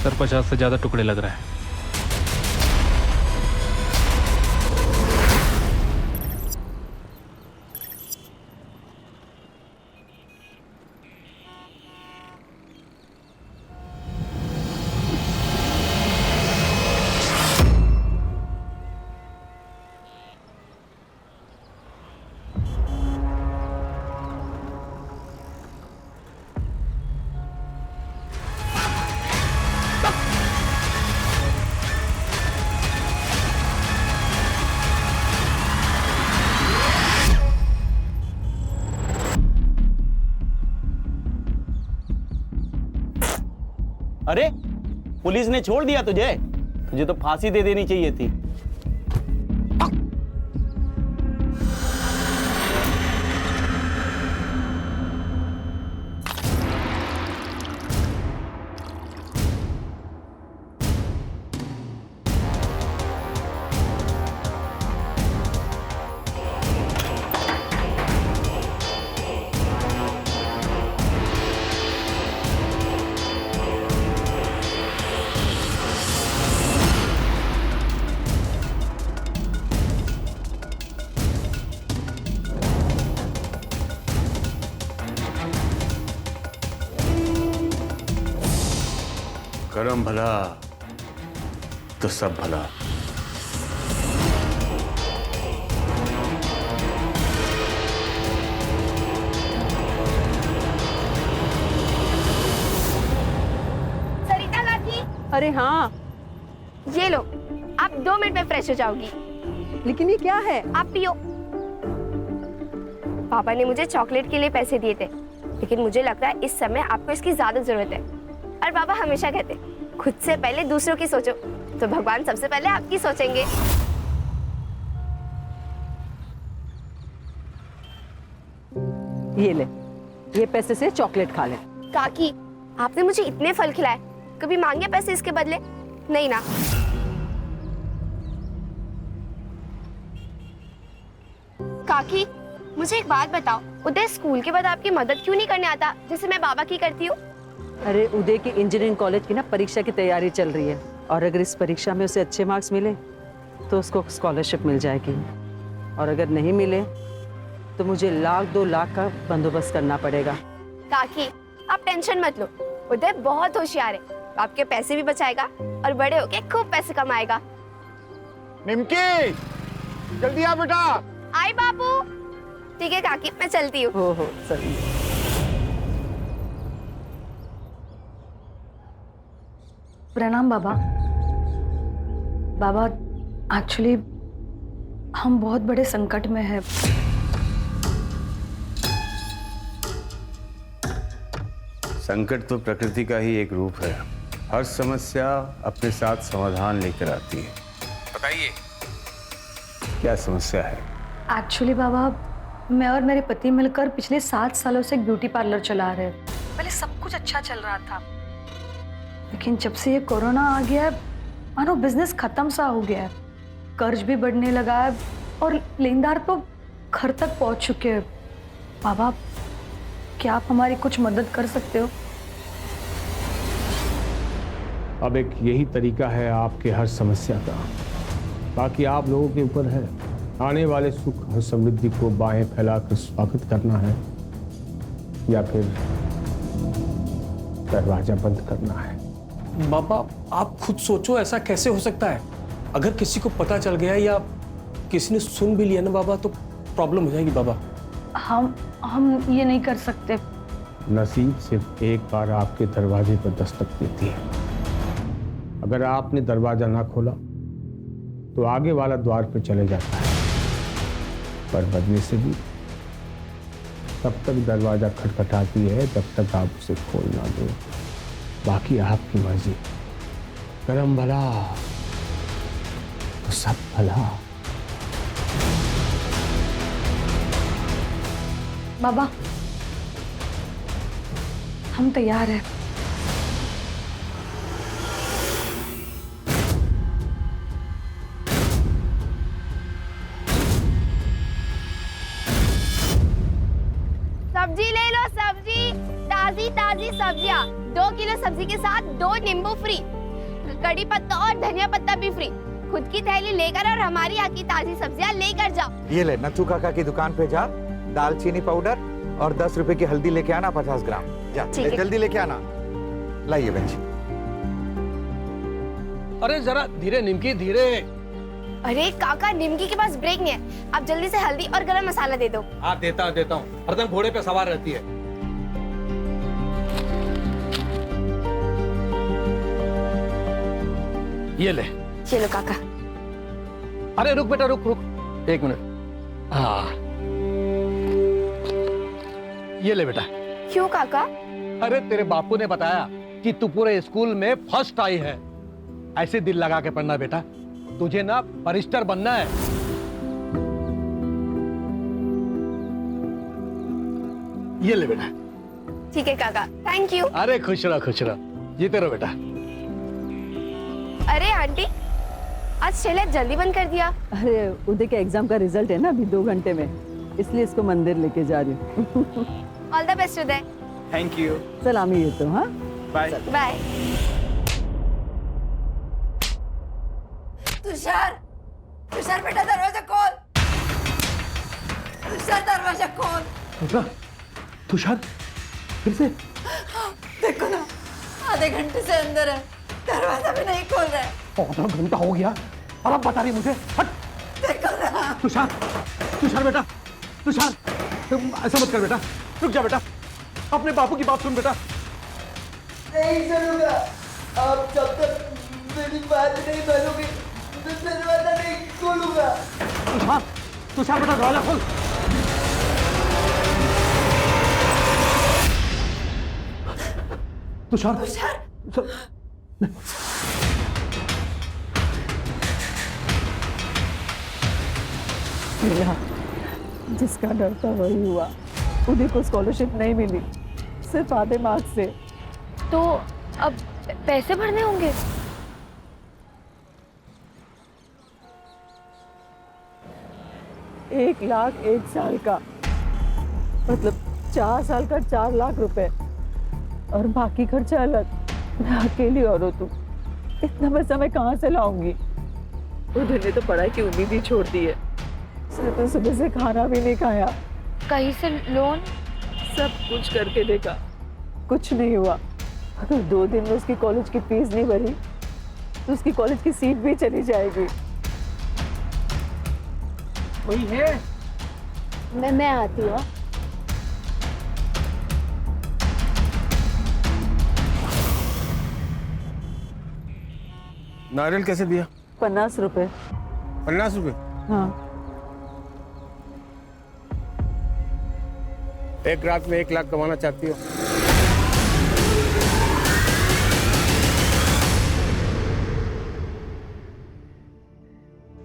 Sir 50 से ज़्यादा टुकड़े लग रहे हैं। अरे पुलिस ने छोड़ दिया तुझे? तुझे तो फांसी दे देनी चाहिए थी। करम भला तो सब भला। सरिता काकी, अरे हाँ, ये लो, आप 2 मिनट में फ्रेश हो जाओगी। लेकिन ये क्या है? आप पियो। पापा ने मुझे चॉकलेट के लिए पैसे दिए थे, लेकिन मुझे लगता है इस समय आपको इसकी ज्यादा जरूरत है। और पापा हमेशा कहते, खुद से पहले दूसरों की सोचो, तो भगवान सबसे पहले आपकी सोचेंगे। ये ले, ये पैसे से चॉकलेट खा ले। काकी, आपने मुझे इतने फल खिलाए, कभी मांगे पैसे इसके बदले? नहीं ना। काकी, मुझे एक बात बताओ, उदय स्कूल के बाद आपकी मदद क्यों नहीं करने आता, जैसे मैं बाबा की करती हूँ? अरे उदय के इंजीनियरिंग कॉलेज की ना परीक्षा की तैयारी चल रही है, और अगर इस परीक्षा में उसे अच्छे मार्क्स मिले तो उसको स्कॉलरशिप मिल जाएगी, और अगर नहीं मिले तो मुझे 1-2 लाख का बंदोबस्त करना पड़ेगा। काकी, आप टेंशन मत लो, उदय बहुत होशियार है, आपके पैसे भी बचाएगा और बड़े होके खूब पैसे कमाएगा। निमकी, जल्दी आ बेटा। आई बाबू। ठीक है काकी, मैं चलती हूँ। हो सही। प्रणाम बाबा। बाबा, एक्चुअली हम बहुत बड़े संकट में हैं। संकट तो प्रकृति का ही एक रूप है। हर समस्या अपने साथ समाधान लेकर आती है। बताइए, क्या समस्या है? एक्चुअली बाबा, मैं और मेरे पति मिलकर पिछले 7 सालों से एक ब्यूटी पार्लर चला रहे हैं। पहले सब कुछ अच्छा चल रहा था, लेकिन जब से ये कोरोना आ गया है, मानो बिजनेस खत्म सा हो गया है। कर्ज भी बढ़ने लगा है और लेनदार तो घर तक पहुंच चुके हैं। बाबा, क्या आप हमारी कुछ मदद कर सकते हो? अब एक यही तरीका है आपके हर समस्या का। बाकी आप लोगों के ऊपर है। आने वाले सुख और समृद्धि को बाहें फैलाकर स्वागत करना है, या फिर दरवाजा बंद करना है। बाबा, आप खुद सोचो, ऐसा कैसे हो सकता है? अगर किसी को पता चल गया या किसी ने सुन भी लिया ना बाबा, तो प्रॉब्लम हो जाएगी बाबा। हम ये नहीं कर सकते। नसीब सिर्फ एक बार आपके दरवाजे पर दस्तक देती है। अगर आपने दरवाजा ना खोला तो आगे वाला द्वार पर चले जाता है, पर बदले से भी तब तक दरवाजा खटखटाती है जब तक आप उसे खोल ना दो। बाकी आपकी मर्जी। करम भला तो सब भला। बाबा, हम तैयार हैं। सब्जी ले लो, सब्जी। ताजी ताजी सब्जियाँ, 2 किलो सब्जी के साथ 2 नींबू फ्री, कड़ी पत्ता और धनिया पत्ता भी फ्री। खुद की थैली लेकर और हमारी यहाँ की ताजी सब्जियाँ लेकर जाओ। ये ले, नथु काका की दुकान पे जा, दालचीनी पाउडर और 10 रुपए की हल्दी लेके आना 50 ग्राम। जा ठीक है। जल्दी लेके आना। लाइए बंजी। अरे जरा धीरे निमकी, धीरे। अरे काका, निमकी के पास ब्रेक नहीं है। आप जल्दी से हल्दी और गरम मसाला दे दो। हाँ देता हूँ। हरदम घोड़े पे सवार रहती है। ये ले। चलो काका। अरे रुक बेटा, रुक 1 मिनट। हाँ ये ले बेटा। क्यों काका? अरे तेरे बापू ने बताया कि तू पूरे स्कूल में फर्स्ट आई है। ऐसे दिल लगा के पढ़ना बेटा, तुझे ना बैरिस्टर बनना है। ये ले बेटा। ठीक है काका, थैंक यू। अरे खुश रहो, जीते रहो बेटा। अरे आंटी, आज शैलेश जल्दी बंद कर दिया। अरे उदय के एग्जाम का रिजल्ट है ना अभी 2 घंटे में, इसलिए इसको मंदिर लेके जा रही हूँ। All the best Uday. Thank you. सलामी ये तो। हाँ बाय। बाय। तुषार, तुषार बेटा दरवाजा खोल। तुषार दरवाजा खोल। तुषार फिर से? देखो ना, आधे घंटे से अंदर है, दरवाजा भी नहीं खोल रहा है। आधा घंटा हो गया और अब बता रही मुझे? हट। देखो ना। तुषार बेटा, तुषार तुम ऐसा मत कर बेटा, रुक जा बेटा, अपने बापू की बात सुन बेटा। नहीं सुनूंगा। आप जब तक मेरी बात नहीं मानोगे तो दरवाजा नहीं खोलूंगा। तुषार बेटा दरवाजा खोल। तुषार। जिसका डर था वही हुआ। उदय को स्कॉलरशिप नहीं मिली, सिर्फ आधे मार्क्स से। तो अब पैसे भरने होंगे। 1 लाख 1 साल का, मतलब 4 साल का 4 लाख रुपए, और बाकी खर्चा अलग। मैं अकेली औरत हूँ, इतना पैसा मैं कहाँ से लाऊंगी? उदय ने तो पढ़ाई की उम्मीद ही छोड़ दी है। उसने तो सुबह से खाना भी नहीं खाया। कहीं से लोन? सब कुछ करके देखा, कुछ नहीं हुआ। अगर 2 दिन में उसकी कॉलेज की फीस नहीं भरी तो उसकी कॉलेज की सीट भी चली जाएगी। वही है। मैं आती हूँ। नारियल कैसे दिया? 50 रुपए। 50 रुपए? हाँ। 1 रात में 1 लाख कमाना चाहती हो?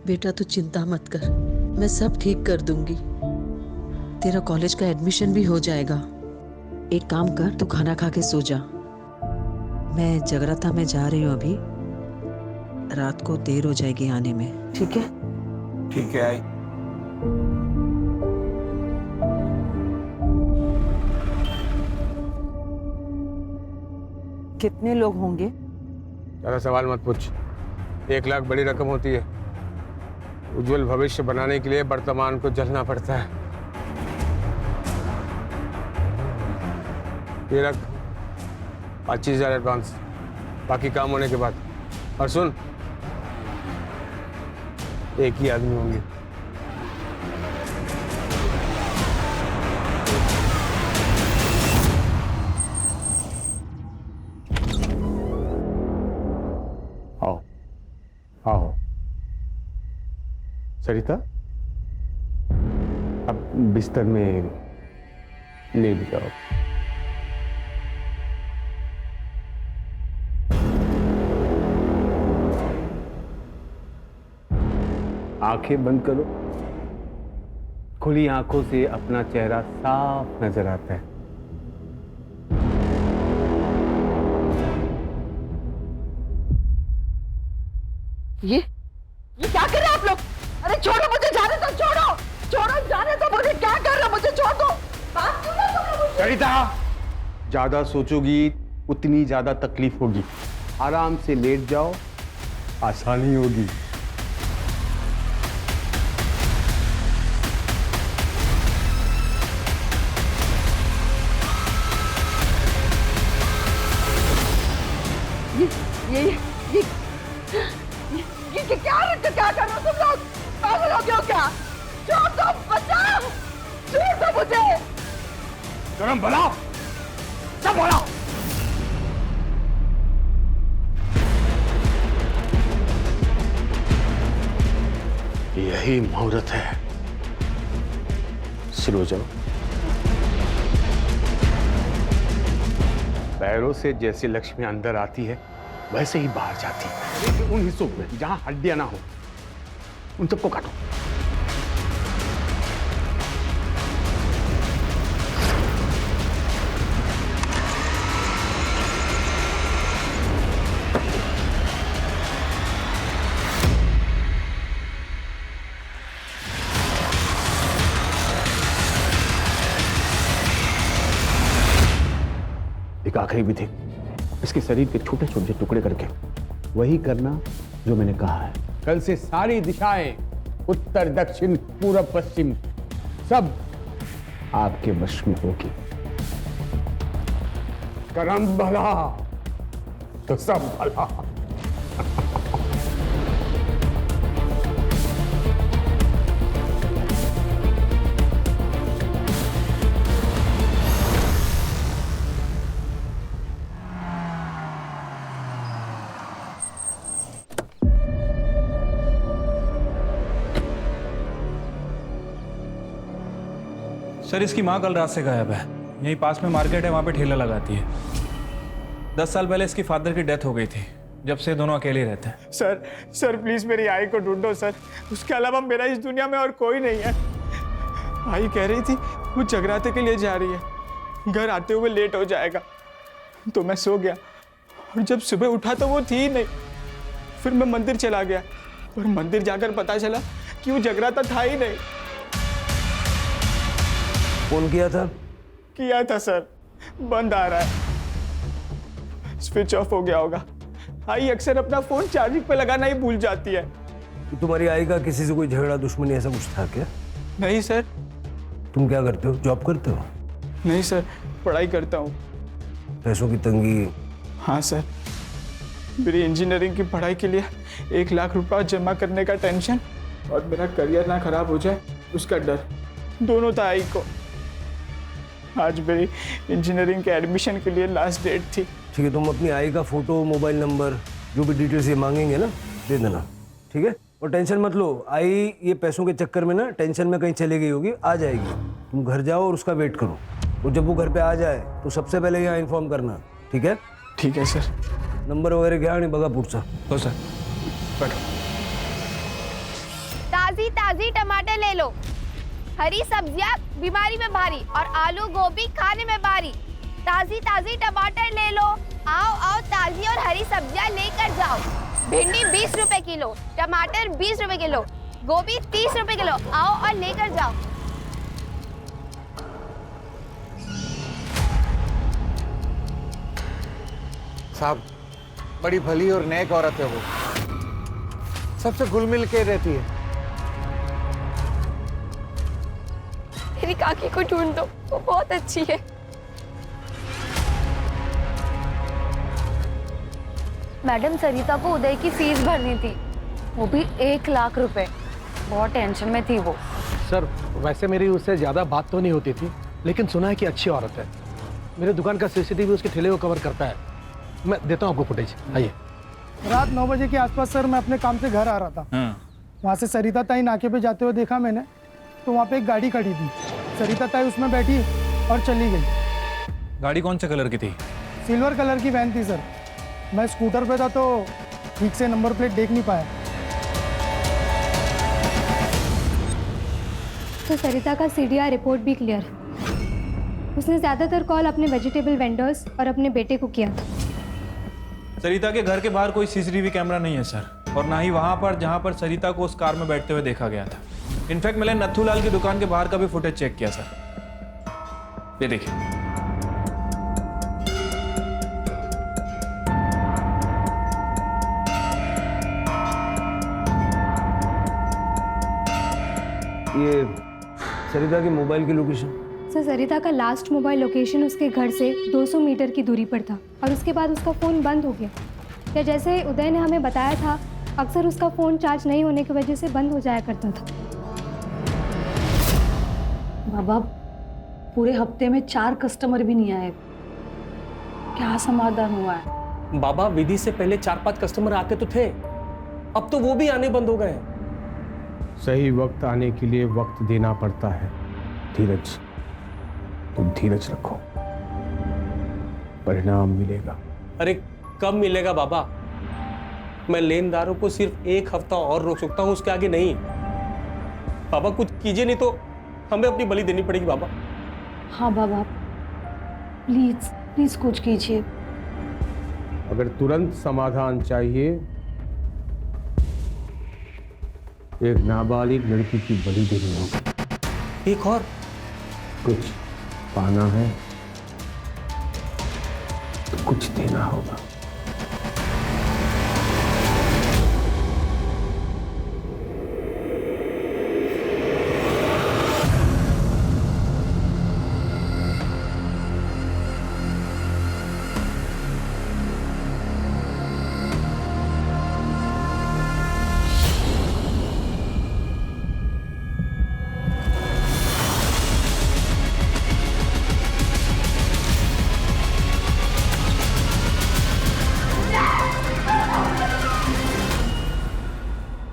बेटा तू चिंता मत कर, मैं सब ठीक कर दूंगी। तेरा कॉलेज का एडमिशन भी हो जाएगा। एक काम कर, तू खाना खा के सो जा। मैं जगराता में जा रही हूँ अभी, रात को देर हो जाएगी आने में। ठीक है? ठीक है आई। कितने लोग होंगे? ज़्यादा सवाल मत पूछ। 1 लाख बड़ी रकम होती है। उज्जवल भविष्य बनाने के लिए वर्तमान को जलना पड़ता है। ये रख 25,000 एडवांस, बाकी काम होने के बाद। और सुन, एक ही आदमी होंगे। आओ आओ सरिता, अब बिस्तर में लेट जाओ। आंखें बंद करो। खुली आंखों से अपना चेहरा साफ नजर आता है। ये क्या कर रहे हैं आप लोग? अरे छोड़ो मुझे, जाने दो। छोड़ो जाने दो मुझे। क्या कर रहे हो? मुझे छोड़ दो। बात सुनो तुम लोग। सरिता, ज्यादा सोचोगी उतनी ज्यादा तकलीफ होगी। आराम से लेट जाओ, आसानी होगी। क्या कर रहे हो तुम लोग? पागल हो गए हो क्या? छोड़ दो, बचाओ! छोड़ दो मुझे! गरम भला, सब भला। यही मुहूर्त है। शुरू हो जाओ। पैरों से जैसे लक्ष्मी अंदर आती है वैसे ही बाहर जाती है। उन हिस्सों में जहां हड्डियां ना हो उन सबको काटो। एक आखिरी विधि, इसके शरीर के छोटे छोटे टुकड़े करके वही करना जो मैंने कहा है। कल से सारी दिशाएं, उत्तर दक्षिण पूर्व पश्चिम, सब आपके वश में होगी। करम भला तो सब भला। सर, इसकी माँ कल रात से गायब है। यहीं पास में मार्केट है, वहाँ पे ठेला लगाती है। 10 साल पहले इसकी फादर की डेथ हो गई थी। जब से दोनों अकेले रहते हैं। सर प्लीज मेरी आई को ढूंढो सर। उसके अलावा मेरा इस दुनिया में और कोई नहीं है। आई कह रही थी वो जगराते के लिए जा रही है, घर आते हुए लेट हो जाएगा। तो मैं सो गया और जब सुबह उठा तो वो थी ही नहीं। फिर मैं मंदिर चला गया और मंदिर जाकर पता चला कि वो जगराता था ही नहीं। फोन किया था? किया था सर, बंद आ रहा है, स्विच ऑफ हो गया होगा। आई अक्सर अपना फोन चार्जिंग पे लगाना ही भूल जाती है। तुम्हारी आई का किसी से कोई झगड़ा दुश्मनी ऐसा कुछ था क्या? नहीं सर। तुम क्या करते हो? जॉब करते हो? नहीं सर, पढ़ाई करता हूँ। पैसों की तंगी? हाँ सर, मेरी इंजीनियरिंग की पढ़ाई के लिए 1 लाख रुपया जमा करने का टेंशन और मेरा करियर ना खराब हो जाए उसका डर, दोनों था आई को। आज मेरी इंजीनियरिंग के एडमिशन के लिए लास्ट डेट थी। ठीक है, तुम अपनी आई का फोटो, मोबाइल नंबर, जो भी डिटेल्स ये मांगेंगे ना, दे देना। ठीक है, और टेंशन मत लो। आई ये पैसों के चक्कर में ना टेंशन में कहीं चली गई होगी, आ जाएगी। तुम घर जाओ और उसका वेट करो, और जब वो घर पे आ जाए तो सबसे पहले यहाँ इन्फॉर्म करना। ठीक है? ठीक है सर। नंबर वगैरह घ्या आणि बघा पुढचा। हो सर, बैठो। ताजी ताजी टमाटर ले लो, हरी सब्जियां बीमारी में भारी और आलू गोभी खाने में भारी। ताजी ताजी टमाटर ले लो, आओ आओ ताजी और हरी सब्जियां लेकर जाओ। भिंडी 20 रुपए किलो, टमाटर 20 रुपए किलो, गोभी 30 रुपए किलो, आओ और लेकर जाओ। साहब, बड़ी भली और नेक औरत है वो, सबसे घुल मिल के रहती है। मेरी काकी को ढूंढ दो, वो बहुत अच्छी है। मैडम, सरिता को उदय की फीस भरनी थी, वो भी 1 लाख रुपए। बहुत टेंशन में थी वो। सर, वैसे मेरी उससे ज़्यादा बात तो नहीं होती थी, लेकिन सुना है कि अच्छी औरत है। मेरे दुकान का सीसीटीवी उसके ठेले को कवर करता है। मैं देता हूँ आपको फुटेज, आइए। रात 9 बजे के आसपास सर मैं अपने काम से घर आ रहा था। वहाँ से सरिता ताई नाके पे जाते हुए देखा मैंने, तो वहाँ पे एक गाड़ी खड़ी थी। सरिता ताई उसमें बैठी और चली गई। गाड़ी कौन से कलर की थी? सिल्वर कलर की वैन थी सर। मैं स्कूटर पे था तो ठीक से नंबर प्लेट देख नहीं पाया। तो सरिता का सीडीआर रिपोर्ट भी क्लियर है। उसने ज़्यादातर कॉल अपने वेजिटेबल वेंडर्स और अपने बेटे को किया था। सरिता के घर के बाहर कोई सीसीटीवी कैमरा नहीं है सर, और ना ही वहां पर जहां पर सरिता को उस कार में बैठते हुए देखा गया था। इनफैक्ट मैंने नथुलाल की दुकान के बाहर का भी फुटेज चेक किया सर। ये देखिए। ये सरिता की मोबाइल की लोकेशन? सर सरिता का लास्ट मोबाइल लोकेशन उसके घर से 200 मीटर की दूरी पर था और उसके बाद उसका फ़ोन बंद हो गया। या जैसे उदय ने हमें बताया था, अक्सर उसका फ़ोन चार्ज नहीं होने की वजह से बंद हो जाया करता था। बाबा, पूरे हफ्ते में 4 कस्टमर भी नहीं आए, क्या समाधान हुआ है? बाबा, विधि से पहले 4-5 कस्टमर आते तो थे, अब तो वो भी आने बंद हो गए। सही वक्त आने के लिए वक्त देना पड़ता है। धीरज, तुम धीरज रखो, परिणाम मिलेगा। अरे कब मिलेगा बाबा? मैं लेनदारों को सिर्फ 1 हफ्ता और रोक सकता हूँ, उसके आगे नहीं। बाबा कुछ कीजिए, नहीं तो हमें अपनी बलि देनी पड़ेगी बाबा। हाँ बाबा, प्लीज प्लीज कुछ कीजिए। अगर तुरंत समाधान चाहिए, एक नाबालिग लड़की की बलि देनी होगी। एक और कुछ पाना है तो कुछ देना होगा।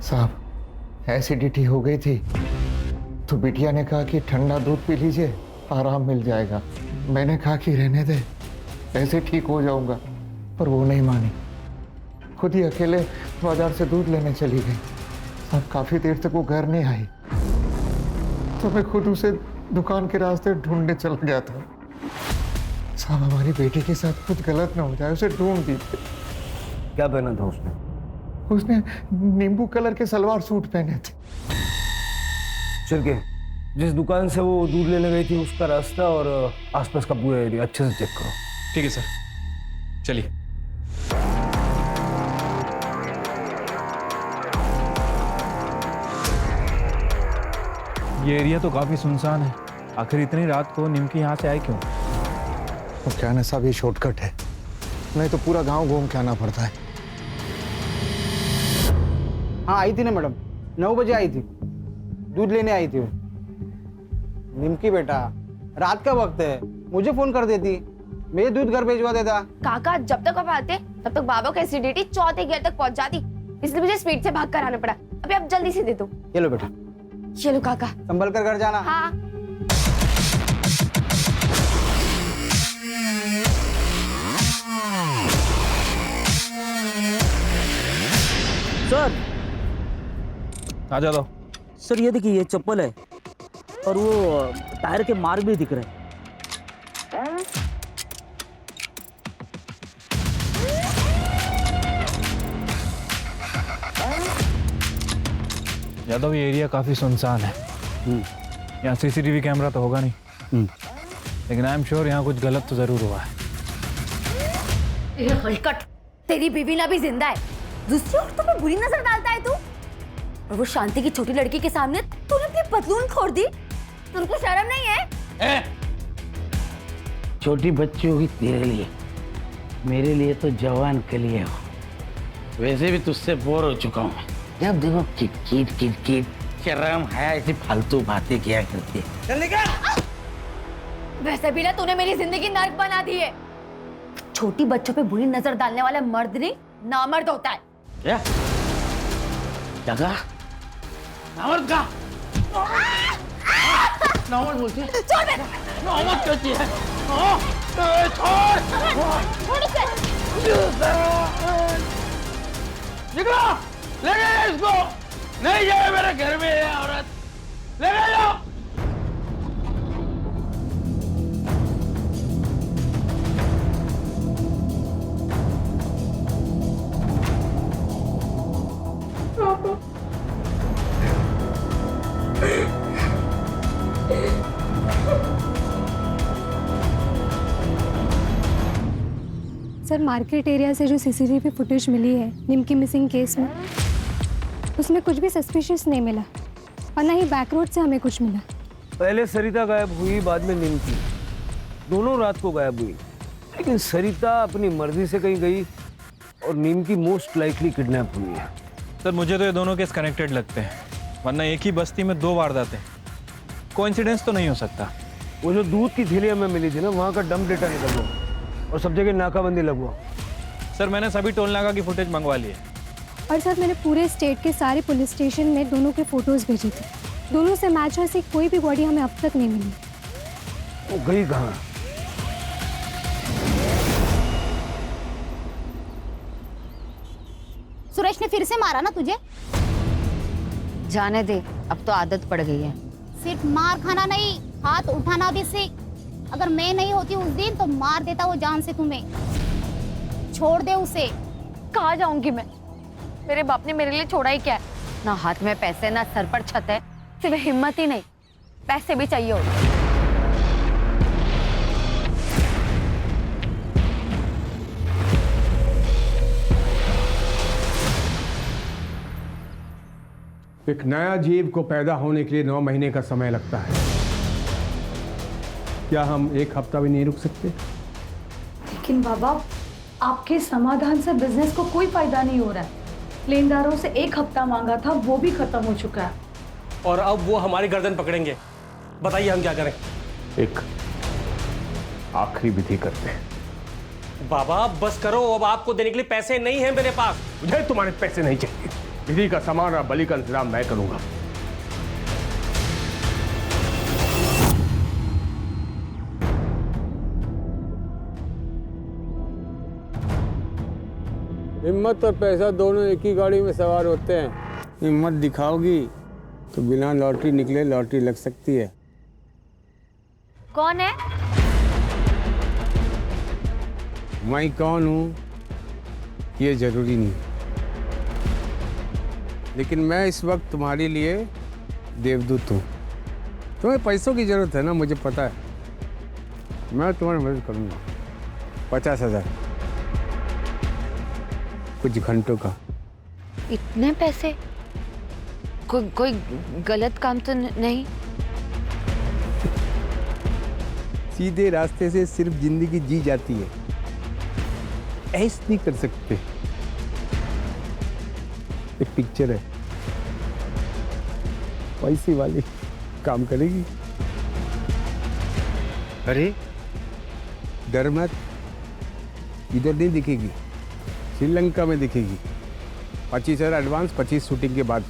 साहब, एसिडिटी हो गई थी तो बिटिया ने कहा कि ठंडा दूध पी लीजिए, आराम मिल जाएगा। मैंने कहा कि रहने दे, ऐसे ठीक हो जाऊंगा, पर वो नहीं मानी। खुद ही अकेले बाजार से दूध लेने चली गई। साहब, काफी देर तक वो घर नहीं आई तो मैं खुद उसे दुकान के रास्ते ढूंढने चला गया था। साहब, हमारी बेटी के साथ कुछ गलत ना हो जाए, उसे ढूंढ दीजिए। क्या पहना था उसने? उसने नींबू कलर के सलवार सूट पहने थे। चल के जिस दुकान से वो दूध लेने गई थी उसका रास्ता और आसपास का पूरा एरिया अच्छे से चेक करो। ठीक है सर, चलिए। ये एरिया तो काफी सुनसान है। आखिर इतनी रात को निमकी यहाँ से आए क्यों? तो क्या ना साहब, ये शॉर्टकट है, नहीं तो पूरा गांव घूम के आना पड़ता है। हाँ आई थी ना मैडम, 9 बजे आई थी, दूध लेने आई थी वो। निमकी बेटा, रात का वक्त है, मुझे फोन कर देती, मैं दूध घर भेजवा देता। काका, जब तक आप आते तब तक बाबा की एसिडिटी 4थे गियर तक पहुंच जाती, इसलिए मुझे स्पीड से भाग कर आना पड़ा। अभी आप जल्दी से दे दो। ये लो बेटा। चलो काका, संभल कर घर जाना। हाँ। सर आ जाओ। सर ये देखिए, ये चप्पल है और वो टायर के मार्क भी दिख रहे हैं। यादव, ये एरिया काफी सुनसान है। यहाँ सीसीटीवी कैमरा तो होगा नहीं, लेकिन आई एम श्योर यहाँ कुछ गलत तो जरूर हुआ है। ये हलकट, तेरी बीवी ना भी जिंदा है, दूसरी औरतों पे बुरी नजर डालता है तू। और वो शांति की छोटी लड़की के सामने तूने अपनी पतलून खोल दी, तुमको शर्म नहीं है? छोटी बच्ची होगी तेरे लिए, मेरे लिए तो जवान के लिए हो। वैसे भी तुझसे बोर हो चुका हूँ। जब देखो किट किट शर्म है, ऐसी फालतू बातें किया करती है। चल निकल। वैसे भी ना तूने मेरी जिंदगी नर्क बना दी है। छोटी बच्चों पे बुरी नजर डालने वाला मर्द नहीं, नामर्द होता है। क्या कहा? नामर्द का? नामर्द बोलती है? छोड़ मेरे। नामर्द कहती है? छोड़ इसे। निकलो, ले गए इसको। नहीं जाए मेरे घर में ये औरत, ले गए जाओ। सर, मार्केट एरिया से जो सीसीटीवी फुटेज मिली है निमकी मिसिंग केस में, उसमें कुछ भी सस्पिशियस नहीं मिला। और ना ही बैक रोड से हमें कुछ मिला। पहले सरिता गायब हुई, बाद में निमकी, दोनों रात को गायब हुई। लेकिन सरिता अपनी मर्जी से कहीं गई और निमकी मोस्ट लाइकली किडनैप हुई है। सर मुझे तो ये दोनों केस कनेक्टेड लगते हैं, वरना एक ही बस्ती में 2 वारदातें, कोइंसिडेंस तो नहीं हो सकता। वो जो दूध की थैली हमें मिली थी ना, वहाँ का डंप डेटा निकल गया और सब जगह नाकाबंदी लगवा। सर मैंने सभी टोल नाका की फुटेज मंगवा ली है। और सर मैंने पूरे स्टेट के सारे पुलिस स्टेशन में दोनों के फोटोज भेजे थे। दोनों से मैच और से कोई भी बॉडी हमें अब तक नहीं मिली। वो गई कहाँ? सुरेश ने फिर से मारा ना तुझे? जाने दे, अब तो आदत पड़ गई है। सिर्फ मार खाना नहीं, हाथ उठाना भी सीख। अगर मैं नहीं होती उस दिन तो मार देता वो जान से तुम्हें। छोड़ दे उसे। कहाँ जाऊंगी मैं? मेरे बाप ने मेरे लिए छोड़ा ही क्या है? ना हाथ में पैसे, ना सर पर छत है, सिर्फ हिम्मत ही नहीं, पैसे भी चाहिए होते। एक नया जीव को पैदा होने के लिए 9 महीने का समय लगता है। क्या हम 1 हफ्ता भी नहीं रुक सकते? लेकिन बाबा, आपके समाधान से बिजनेस को कोई फायदा नहीं हो रहा है। लेनदारों से 1 हफ्ता मांगा था, वो भी खत्म हो चुका है। और अब वो हमारी गर्दन पकड़ेंगे। बताइए हम क्या करें? एक आखिरी विधि करते हैं। बाबा बस करो, अब आपको देने के लिए पैसे नहीं हैं मेरे पास। मुझे तुम्हारे पैसे नहीं चाहिए। विधि का सामान और बलि का इंतजाम मैं करूंगा। हिम्मत और पैसा दोनों एक ही गाड़ी में सवार होते हैं। हिम्मत दिखाओगी तो बिना लॉटरी निकले लॉटरी लग सकती है। कौन है? मैं कौन हूँ ये जरूरी नहीं, लेकिन मैं इस वक्त तुम्हारे लिए देवदूत हूँ। तुम्हें पैसों की जरूरत है ना, मुझे पता है। मैं तुम्हारी मदद करूँगा। 50,000 कुछ घंटों का। इतने पैसे? कोई गलत काम तो नहीं? सीधे रास्ते से सिर्फ जिंदगी जी जाती है, ऐसे नहीं कर सकते। एक पिक्चर है, पैसे वाली काम करेगी। अरे डर मत, इधर नहीं दिखेगी, श्रीलंका में दिखेगी। 25,000 एडवांस, 25 शूटिंग के बाद।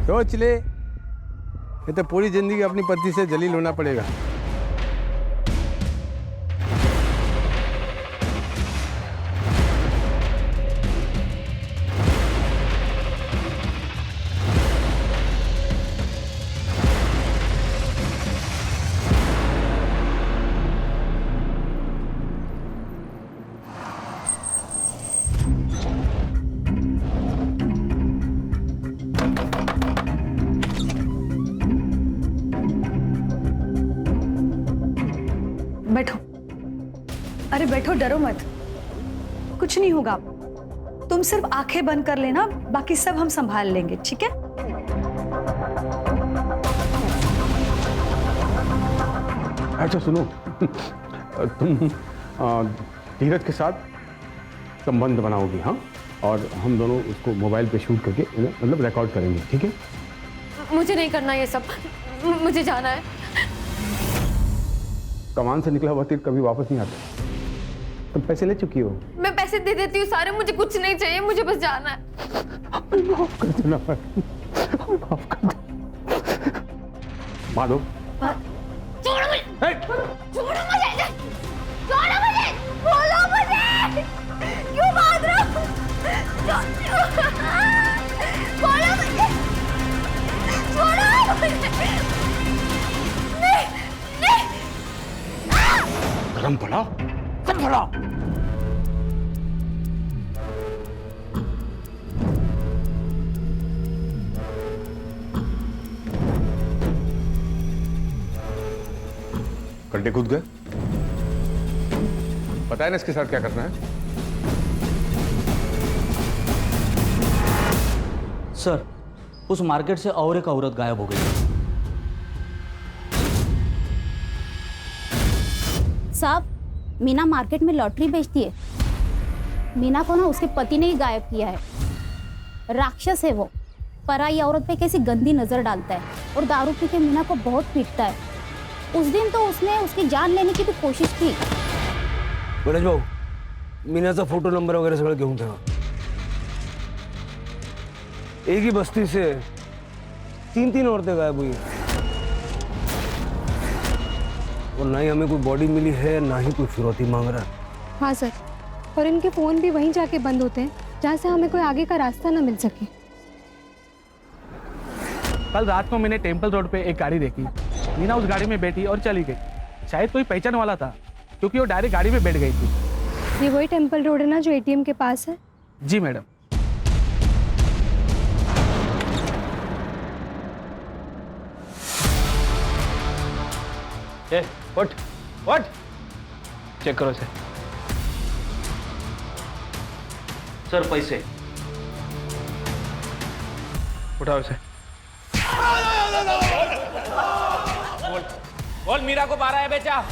सोच ले, ये तो पूरी जिंदगी अपनी पत्नी से जलील होना पड़ेगा। बैठो। अरे बैठो, डरो मत, कुछ नहीं होगा। तुम सिर्फ आंखें बंद कर लेना, बाकी सब हम संभाल लेंगे, ठीक है? अच्छा सुनो, तुम धीरज के साथ संबंध बनाओगी, हाँ? और हम दोनों उसको मोबाइल पे शूट करके मतलब रिकॉर्ड करेंगे, ठीक है? मुझे नहीं करना ये सब, मुझे जाना है। कमान से निकला हुआ तीर कभी वापस नहीं आता। तुम पैसे ले चुकी हो। मैं पैसे दे देती हूँ सारे, मुझे कुछ नहीं चाहिए, मुझे बस जाना है। माफ कर देना, माफ कर दो। माधव, छोड़ो मुझे, छोड़ो मुझे, छोड़ो मुझे, बोलो मुझे, क्यों भाग रहे हो? बोलो मुझे, छोड़ो मुझे। नहीं, नहीं। गरम पड़ा, चल पड़ा। गड्ढे कूद गए। पता है ना इसके साथ क्या करना है? सर उस मार्केट से और एक औरत गायब हो गई। साहब, मीना मार्केट में लॉटरी बेचती है। मीना को ना उसके पति ने ही गायब किया है। राक्षस है वो, पराई औरत पे कैसी गंदी नजर डालता है और दारू पी के मीना को बहुत पीटता है। उस दिन तो उसने उसकी जान लेने की भी कोशिश की। गणेश भाऊ, मीनाचा फोटो नंबर वगैरह सगळं घेऊन ठेवा। एक ही बस्ती से 3 औरतें गायब हुई हैं। और ना ही हमें कोई बॉडी मिली है, ना ही कोई फिरौती मांग रहा है। हाँ सर, और इनके फ़ोन भी वहीं जाके बंद होते हैं जहाँ से हमें कोई आगे का रास्ता ना मिल सके। कल रात को मैंने टेम्पल रोड पे एक गाड़ी देखी। मीना उस गाड़ी में बैठी और चली गई। शायद कोई पहचान वाला था, क्योंकि वो डायरेक्ट गाड़ी में बैठ गई थी। ये वही टेम्पल रोड है ना जो एटीएम के पास है? जी मैडम। व्हाट चेक करो इसे। सर पैसे उठाओ इसे। बोल मीरा को मारा है बेचा?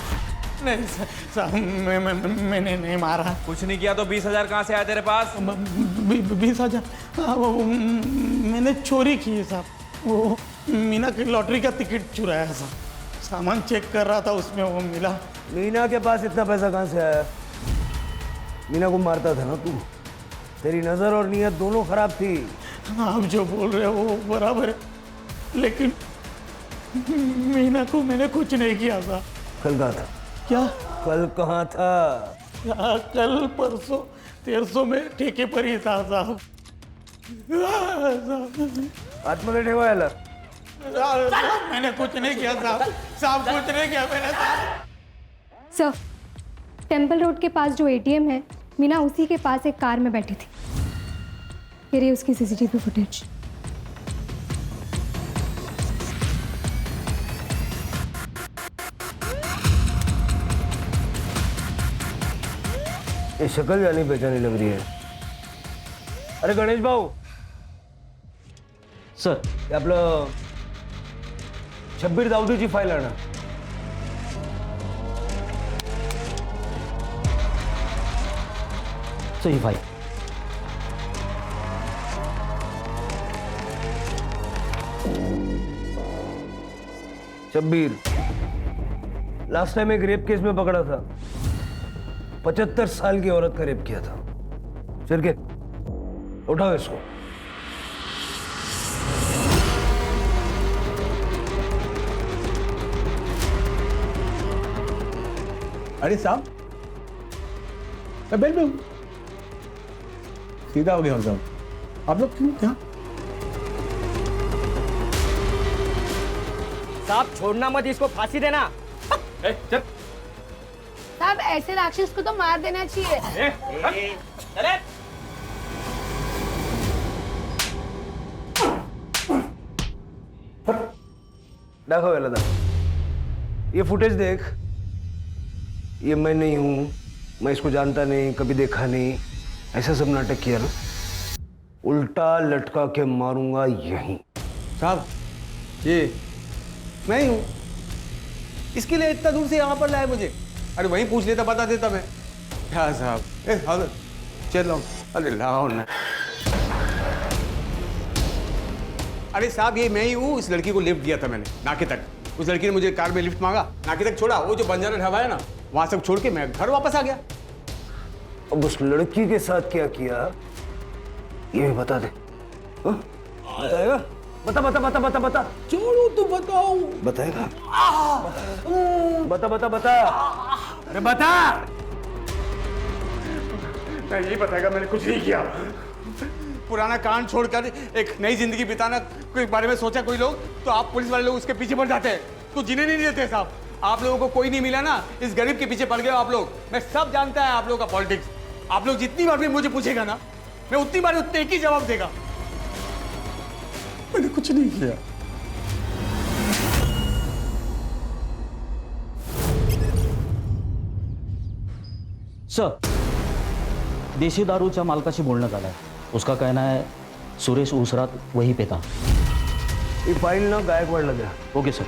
नहीं सर, मैंने नहीं मारा। कुछ नहीं किया तो 20,000 कहाँ से आया तेरे पास? 20,000? हाँ, वो मैंने चोरी की है साहब। वो मीना की लॉटरी का टिकट चुराया है साहब। सामान चेक कर रहा था, उसमें वो मिला। मीना के पास इतना पैसा कहाँ से आया? मीना को मारता था ना तू। तेरी नजर और नीयत दोनों खराब थी। आप जो बोल रहे हो वो बराबर है, लेकिन मीना को मैंने कुछ नहीं किया था। कल कहाँ था? क्या? कल कहाँ था? कल परसों 1300 में ठेके पर ही था साहब। आतमध्ये ठेवायला? मैंने कुछ नहीं किया साहब। साहब कुछ नहीं किया मैंने। सर, टेम्पल रोड के पास जो एटीएम है, मीना उसी के पास एक कार में बैठी थी। ये रही उसकी सीसीटीवी फुटेज। ये शक्ल जानी पहचानी लग रही है। अरे गणेश भाऊ सर, हे आपलं शब्बीर दाऊदीची फाईल आणा। सही फाइल। शब्बीर लास्ट टाइम एक रेप केस में पकड़ा था। 75 साल की औरत का रेप किया था। चल के उठाओ इसको। अरे साहब, मैं बेल पे हूँ। सीधा हो गया हूँ साहब। आप लोग क्यों क्या? साहब छोड़ना मत, इसको फांसी देना। चल। साहब ऐसे राक्षस को तो मार देना चाहिए। चले। दाखव याला दाखव। ये फुटेज देख। ये मैं नहीं हूं, मैं इसको जानता नहीं, कभी देखा नहीं, ऐसा सब नाटक किया ना, उल्टा लटका के मारूंगा यहीं। साहब ये मैं ही हूँ, इसके लिए इतना दूर से यहाँ पर लाए मुझे। अरे वहीं पूछ लेता, बता देता मैं। क्या साहब? चल लाओ। अरे लाओ ना। अरे साहब ये मैं ही हूँ। इस लड़की को लिफ्ट दिया था मैंने नाके तक। उस लड़की ने मुझे कार में लिफ्ट मांगा, नाके तक छोड़ा। वो जो बंजारा ढाबा है ना, वहां सब छोड़ के मैं घर वापस आ गया। अब उस लड़की के साथ क्या किया ये भी बता दे। हाँ? बताएगा? बता बता बता बता बता। छोड़ो तो बताओ। बताएगा? बता बता बता। अरे बता। मैं यही बताएगा, मैंने कुछ नहीं किया। पुराना कांड छोड़कर एक नई जिंदगी बिताना के बारे में सोचा कोई लोग, तो आप पुलिस वाले लोग उसके पीछे पड़ जाते हैं, तो जीने नहीं देते साहब। आप लोगों को कोई नहीं मिला ना, इस गरीब के पीछे पड़ गए आप लोग। मैं सब जानता है आप लोगों का पॉलिटिक्स। आप लोग जितनी बार भी मुझे पूछेगा ना, मैं उतनी बार उतने एक ही जवाब देगा, मैंने कुछ नहीं किया। सर, देशी दारूच्या मालकाशी बोलणं झालंय। उसका कहना है सुरेश उसरात वहीं पे था। ये फाइल ना गायकवाड़ लगा। Okay sir.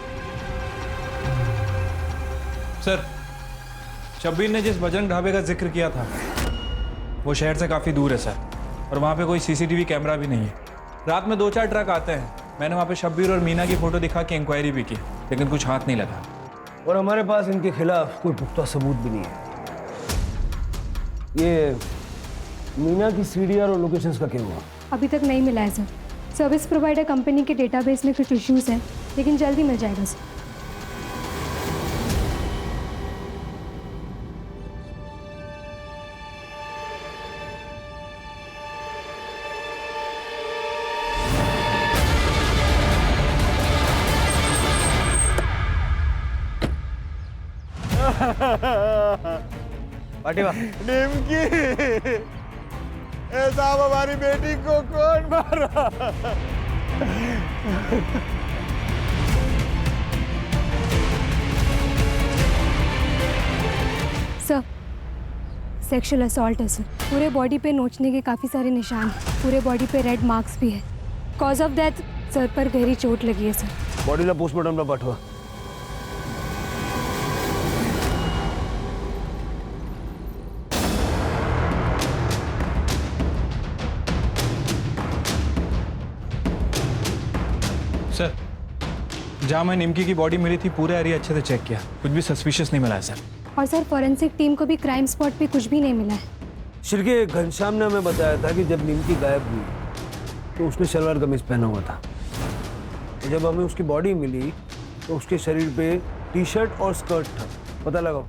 सर, शब्बीर ने जिस बजरंग ढाबे का जिक्र किया था वो शहर से काफ़ी दूर है सर, और वहाँ पे कोई सीसीटीवी कैमरा भी नहीं है। रात में 2-4 ट्रक आते हैं। मैंने वहाँ पे शब्बीर और मीना की फ़ोटो दिखा के इंक्वायरी भी की, लेकिन कुछ हाथ नहीं लगा। और हमारे पास इनके खिलाफ कोई पुख्ता सबूत भी नहीं है। ये मीना की सीडीआर और लोकेशंस का क्या हुआ? अभी तक नहीं मिला है सर। सर्विस प्रोवाइडर कंपनी के डेटाबेस में कुछ इश्यूज हैं, लेकिन जल्दी मिल जाएगा सर। पाटिवा निमकी, ए साहब हमारी बेटी को कौन मारा? सर, सेक्सुअल असॉल्ट है सर। पूरे बॉडी पे नोचने के काफ़ी सारे निशान हैं। पूरे बॉडी पे रेड मार्क्स भी है। कॉज ऑफ डेथ सर पर गहरी चोट लगी है सर। बॉडीला पोस्टमार्टमला पाठवा। सर, जहाँ मैं निमकी की बॉडी मिली थी पूरा एरिया अच्छे से चेक किया, कुछ भी सस्पिशियस नहीं मिला है सर। और सर फॉरेंसिक टीम को भी क्राइम स्पॉट पे कुछ भी नहीं मिला है। शिरके घनश्याम ने हमें बताया था कि जब निमकी गायब हुई तो उसने शलवार कमीज पहना हुआ था। तो जब हमें उसकी बॉडी मिली तो उसके शरीर पे टी शर्ट और स्कर्ट था। पता लगाओ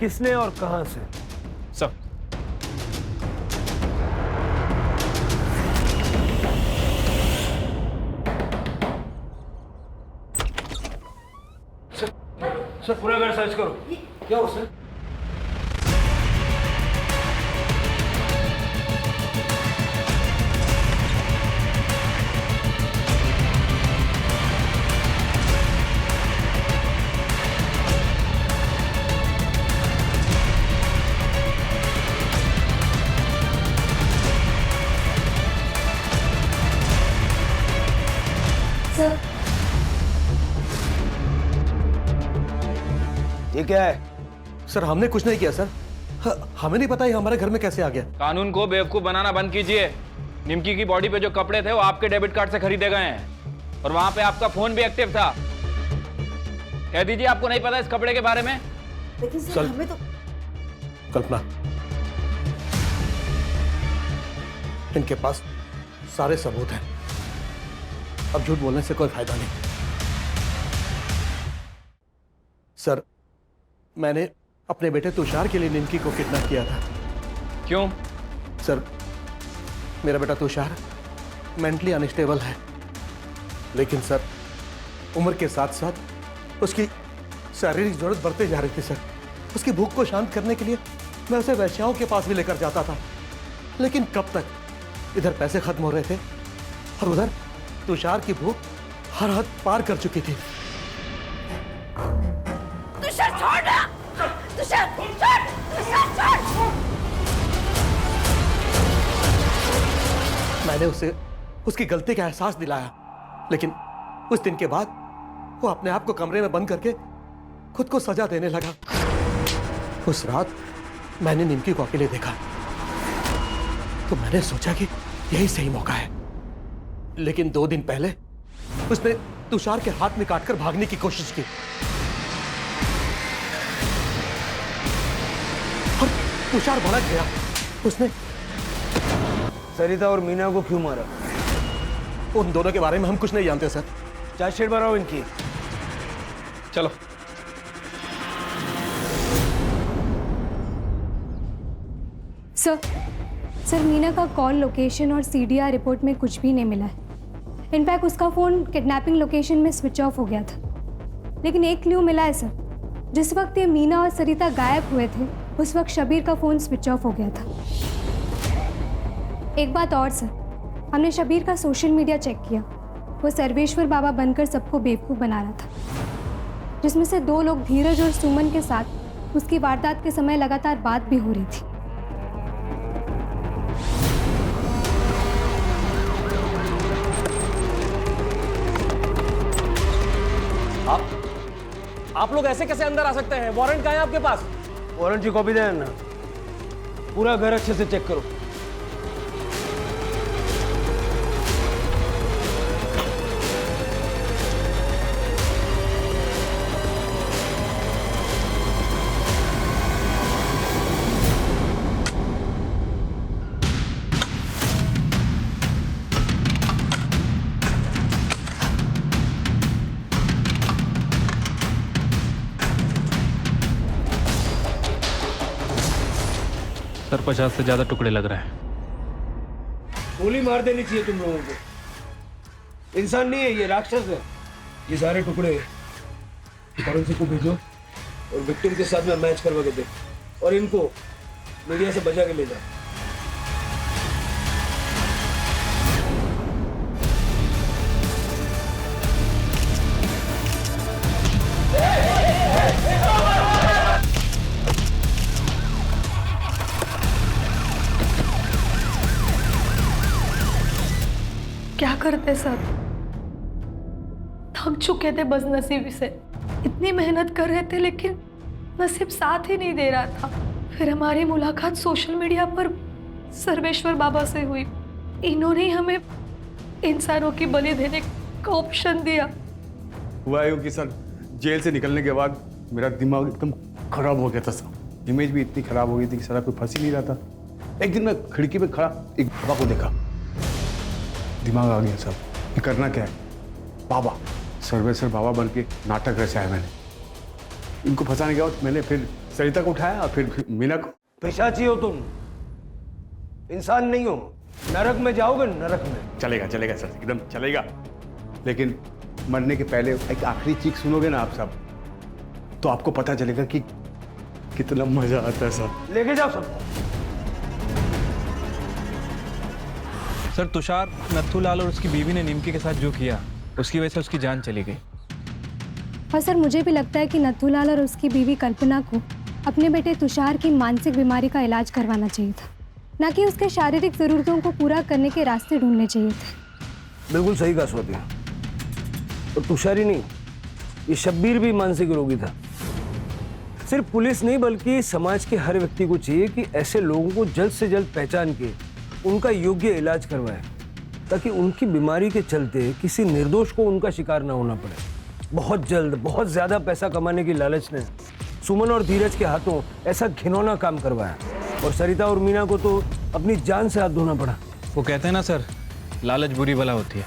किसने और कहाँ से। सर, सर पूरा घर सर्च करो। क्या हो सर? सर, ये क्या है? सर हमने कुछ नहीं किया सर। हमें नहीं पता ये हमारे घर में कैसे आ गया। कानून को बेवकूफ बनाना बंद कीजिए। निमकी की बॉडी पे जो कपड़े थे वो आपके डेबिट कार्ड से खरीदे गए हैं, और वहां पे आपका फोन भी एक्टिव था। कह दीजिए आपको नहीं पता इस कपड़े के बारे में। लेकिन सर हमें तो कल्पना, इनके पास सारे सबूत हैं। अब झूठ बोलने से कोई फायदा नहीं। सर मैंने अपने बेटे तुषार के लिए निमकी को किडनैप किया था। क्यों? सर मेरा बेटा तुषार मेंटली अनस्टेबल है, लेकिन सर उम्र के साथ साथ उसकी शारीरिक जरूरत बढ़ती जा रही थी। सर उसकी भूख को शांत करने के लिए मैं उसे वैश्याओं के पास भी लेकर जाता था, लेकिन कब तक? इधर पैसे खत्म हो रहे थे और उधर तुषार की भूख हर हद पार कर चुकी थी। तुषार छोड़ ना! तुषार छोड़! तुषार छोड़! मैंने उसे उसकी गलती का एहसास दिलाया, लेकिन उस दिन के बाद वो अपने आप को कमरे में बंद करके खुद को सजा देने लगा। उस रात मैंने निमकी को अकेले देखा तो मैंने सोचा कि यही सही मौका है, लेकिन 2 दिन पहले उसने तुषार के हाथ में काटकर भागने की कोशिश की और तुषार भड़क गया। उसने सरिता और मीना को क्यों मारा? उन दोनों के बारे में हम कुछ नहीं जानते सर। चार्जशीट बनाओ इनकी। चलो। सर मीना का कॉल लोकेशन और सीडीआर रिपोर्ट में कुछ भी नहीं मिला है। इनफैक्ट उसका फ़ोन किडनैपिंग लोकेशन में स्विच ऑफ हो गया था। लेकिन एक क्लू मिला है सर, जिस वक्त ये मीना और सरिता गायब हुए थे उस वक्त शबीर का फ़ोन स्विच ऑफ हो गया था। एक बात और सर, हमने शबीर का सोशल मीडिया चेक किया। वो सर्वेश्वर बाबा बनकर सबको बेवकूफ़ बना रहा था, जिसमें से 2 लोग धीरज और सुमन के साथ उसकी वारदात के समय लगातार बात भी हो रही थी। आप लोग ऐसे कैसे अंदर आ सकते हैं? वारंट कहाँ है आपके पास? वारंट की कॉपी देना, पूरा घर अच्छे से चेक करो। सर 50 से ज्यादा टुकड़े लग रहे हैं। गोली मार देनी चाहिए तुम लोगों को। इंसान नहीं है ये, राक्षस है। ये सारे टुकड़े फॉरेंसिक को भेजो और विक्टिम के साथ में मैच करवा के दे, और इनको मीडिया से बचा के ले जाओ। क्या करते सर, थक चुके थे बदनसीबी से। इतनी मेहनत कर रहे थे लेकिन नसीब साथ ही नहीं दे रहा था। फिर हमारी मुलाकात सोशल मीडिया पर सर्वेश्वर बाबा से हुई। इन्होंने हमें इंसानों की बलि देने का ऑप्शन दिया। हुआ यूँ कि सर जेल से निकलने के बाद मेरा दिमाग एकदम खराब हो गया था सर। इमेज भी इतनी खराब हो गई थी कि सर कोई फंस ही नहीं रहा था। एक दिन मैं खिड़की पे खड़ा एक बाबा को देखा, दिमाग आ गया सर, ये करना क्या है। बाबा सर्वेश्वर बाबा बन के नाटक रचा है मैंने। इनको फंसाने के बाद मैंने फिर सरिता को उठाया और फिर मीना को। पिशाची हो तुम, इंसान नहीं हो। नरक में जाओगे, नरक में। चलेगा चलेगा सर, एकदम चलेगा। लेकिन मरने के पहले एक आखिरी चीख सुनोगे ना आप सब, तो आपको पता चलेगा कि कितना मजा आता है सर। लेके जाओ सबको। सर तुषार, नथुलाल और उसकी बीवी ने निमकी के साथ जो किया उसकी वजह से उसकी जान चली गई। और सर मुझे भी लगता है कि नथुलाल और उसकी बीवी कल्पना को अपने बेटे तुषार की मानसिक बीमारी का इलाज करवाना चाहिए था, ना कि उसके शारीरिक ज़रूरतों को पूरा करने के रास्ते ढूंढने चाहिए थे। बिल्कुल सही कहा स्वाति। और तुषार ही नहीं, ये शब्बीर भी मानसिक रोगी था। सिर्फ पुलिस नहीं बल्कि समाज के हर व्यक्ति को चाहिए कि ऐसे लोगों को जल्द से जल्द पहचान के उनका योग्य इलाज करवाए, ताकि उनकी बीमारी के चलते किसी निर्दोष को उनका शिकार ना होना पड़े। बहुत जल्द बहुत ज़्यादा पैसा कमाने की लालच ने सुमन और धीरज के हाथों ऐसा घिनौना काम करवाया, और सरिता और मीना को तो अपनी जान से हाथ धोना पड़ा। वो कहते हैं ना सर, लालच बुरी बला होती है।